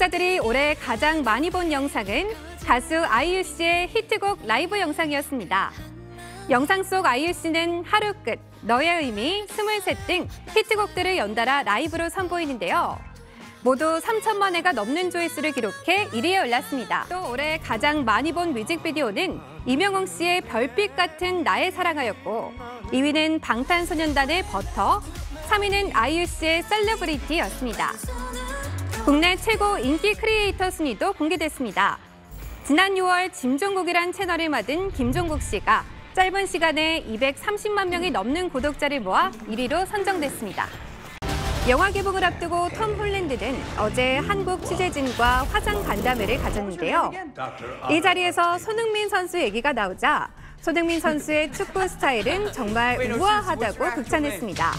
시청자들이 올해 가장 많이 본 영상은 가수 아이유 씨의 히트곡 라이브 영상이었습니다. 영상 속 아이유 씨는 하루 끝, 너의 의미, 23 등 히트곡들을 연달아 라이브로 선보이는데요. 모두 3천만 회가 넘는 조회수를 기록해 1위에 올랐습니다. 또 올해 가장 많이 본 뮤직비디오는 이명웅 씨의 별빛 같은 나의 사랑하였고 2위는 방탄소년단의 버터, 3위는 아이유 씨의 셀러브리티였습니다. 국내 최고 인기 크리에이터 순위도 공개됐습니다. 지난 6월 짐종국이란 채널을 맡은 김종국 씨가 짧은 시간에 230만 명이 넘는 구독자를 모아 1위로 선정됐습니다. 영화 개봉을 앞두고 톰 홀랜드는 어제 한국 취재진과 화상 간담회를 가졌는데요. 이 자리에서 손흥민 선수 얘기가 나오자 손흥민 선수의 축구 스타일은 정말 우아하다고 극찬했습니다.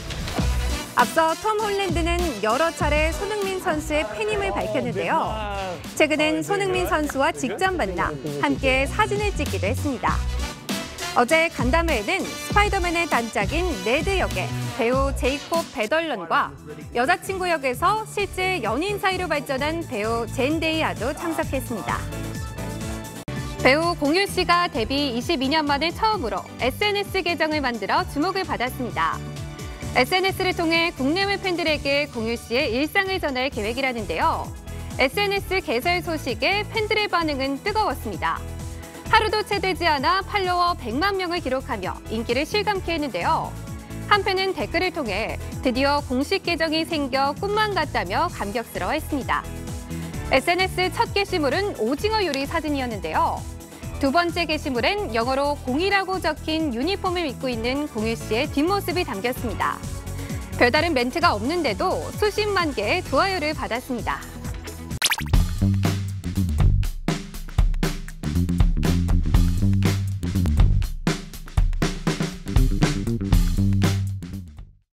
앞서 톰 홀랜드는 여러 차례 손흥민 선수의 팬임을 밝혔는데요. 최근엔 손흥민 선수와 직접 만나 함께 사진을 찍기도 했습니다. 어제 간담회에는 스파이더맨의 단짝인 네드 역의 배우 제이콥 배덜런과 여자친구 역에서 실제 연인 사이로 발전한 배우 젠데이아도 참석했습니다. 배우 공유 씨가 데뷔 22년 만에 처음으로 SNS 계정을 만들어 주목을 받았습니다. SNS를 통해 국내외 팬들에게 공유 씨의 일상을 전할 계획이라는데요. SNS 개설 소식에 팬들의 반응은 뜨거웠습니다. 하루도 채 되지 않아 팔로워 100만 명을 기록하며 인기를 실감케 했는데요. 한 팬은 댓글을 통해 드디어 공식 계정이 생겨 꿈만 같다며 감격스러워했습니다. SNS 첫 게시물은 오징어 요리 사진이었는데요. 두 번째 게시물엔 영어로 공이라고 적힌 유니폼을 입고 있는 공유 씨의 뒷모습이 담겼습니다. 별다른 멘트가 없는데도 수십만 개의 좋아요를 받았습니다.